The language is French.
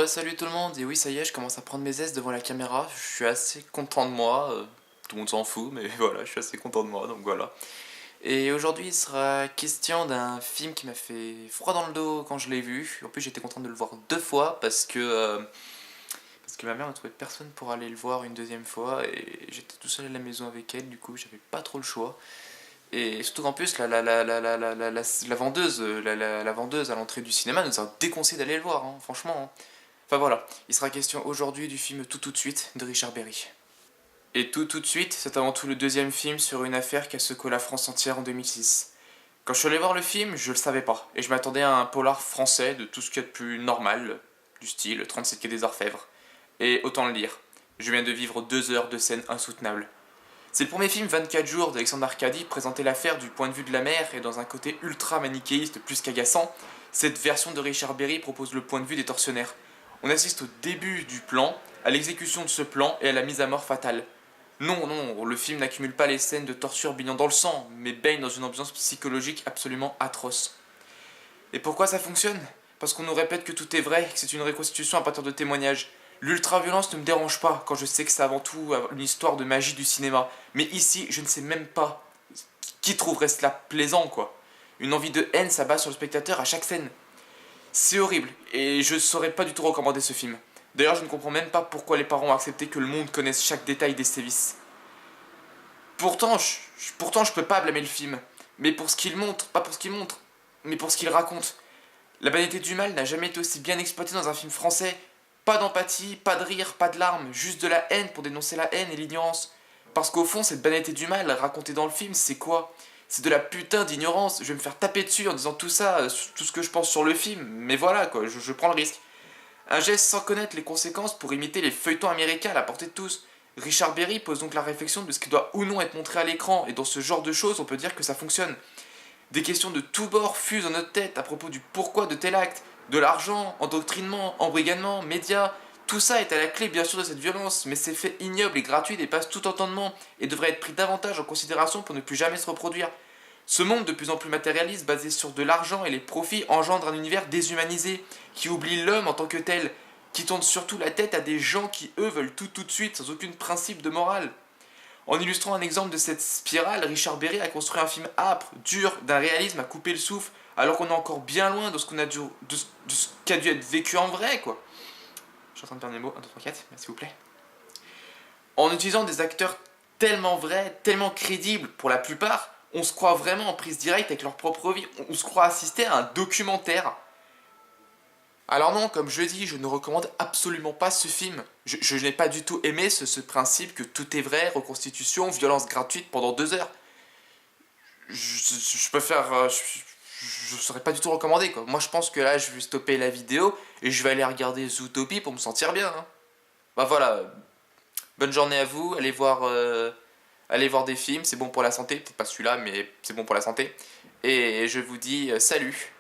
Salut tout le monde, et oui ça y est, je commence à prendre mes aises devant la caméra, je suis assez content de moi, tout le monde s'en fout, mais voilà, je suis assez content de moi, donc voilà. Et aujourd'hui il sera question d'un film qui m'a fait froid dans le dos quand je l'ai vu, en plus j'étais content de le voir deux fois parce que ma mère n'a trouvé personne pour aller le voir une deuxième fois, et j'étais tout seul à la maison avec elle, du coup j'avais pas trop le choix. Et surtout qu'en plus, la vendeuse, la vendeuse à l'entrée du cinéma nous a déconseillé d'aller le voir, hein, franchement, hein. Enfin voilà, il sera question aujourd'hui du film Tout de suite de Richard Berry. Et Tout de suite, c'est avant tout le deuxième film sur une affaire qui a secoué la France entière en 2006. Quand je suis allé voir le film, je le savais pas, et je m'attendais à un polar français de tout ce qu'il y a de plus normal, du style 37 quai des Orfèvres. Et autant le dire, je viens de vivre 2 heures de scènes insoutenables. C'est le premier film 24 jours d'Alexandre Arcadi présentait l'affaire du point de vue de la mère et dans un côté ultra manichéiste plus qu'agaçant, cette version de Richard Berry propose le point de vue des tortionnaires. On assiste au début du plan, à l'exécution de ce plan et à la mise à mort fatale. Non, non, le film n'accumule pas les scènes de torture baignant dans le sang, mais baigne dans une ambiance psychologique absolument atroce. Et pourquoi ça fonctionne? Parce qu'on nous répète que tout est vrai, que c'est une reconstitution à partir de témoignages. L'ultra-violence ne me dérange pas quand je sais que c'est avant tout une histoire de magie du cinéma. Mais ici, je ne sais même pas qui trouverait cela plaisant, quoi. Une envie de haine s'abat sur le spectateur à chaque scène. C'est horrible, et je ne saurais pas du tout recommander ce film. D'ailleurs, je ne comprends même pas pourquoi les parents ont accepté que le monde connaisse chaque détail des sévices. Pourtant, je peux pas blâmer le film. Mais pour ce qu'il montre, pas pour ce qu'il montre, mais pour ce qu'il raconte. La banalité du mal n'a jamais été aussi bien exploitée dans un film français. Pas d'empathie, pas de rire, pas de larmes, juste de la haine pour dénoncer la haine et l'ignorance. Parce qu'au fond, cette banalité du mal racontée dans le film, c'est quoi? C'est de la putain d'ignorance. Je vais me faire taper dessus en disant tout ça, tout ce que je pense sur le film, mais voilà quoi, je prends le risque. Un geste sans connaître les conséquences pour imiter les feuilletons américains à la portée de tous. Richard Berry pose donc la réflexion de ce qui doit ou non être montré à l'écran, et dans ce genre de choses, on peut dire que ça fonctionne. Des questions de tous bords fusent dans notre tête à propos du pourquoi de tel acte, de l'argent, endoctrinement, embrigadement, médias. Tout ça est à la clé bien sûr de cette violence, mais ces faits ignobles et gratuits dépassent tout entendement et devraient être pris davantage en considération pour ne plus jamais se reproduire. Ce monde de plus en plus matérialiste, basé sur de l'argent et les profits, engendre un univers déshumanisé, qui oublie l'homme en tant que tel, qui tourne surtout la tête à des gens qui, eux, veulent tout de suite, sans aucun principe de morale. En illustrant un exemple de cette spirale, Richard Berry a construit un film âpre, dur, d'un réalisme à couper le souffle, alors qu'on est encore bien loin de ce qu'a dû être vécu en vrai, quoi. Je suis en train de perdre mes mots, 1, 2, 3, 4, s'il vous plaît. En utilisant des acteurs tellement vrais, tellement crédibles pour la plupart, on se croit vraiment en prise directe avec leur propre vie, on se croit assister à un documentaire. Alors non, comme je dis, je ne recommande absolument pas ce film. Je n'ai pas du tout aimé ce principe que tout est vrai, reconstitution, violence gratuite pendant 2 heures. Je peux faire... je ne saurais pas du tout recommander, quoi. Moi je pense que là je vais stopper la vidéo et je vais aller regarder Zootopie pour me sentir bien, hein. Bah voilà, bonne journée à vous, allez voir des films, c'est bon pour la santé, peut-être pas celui-là mais c'est bon pour la santé. Et je vous dis salut.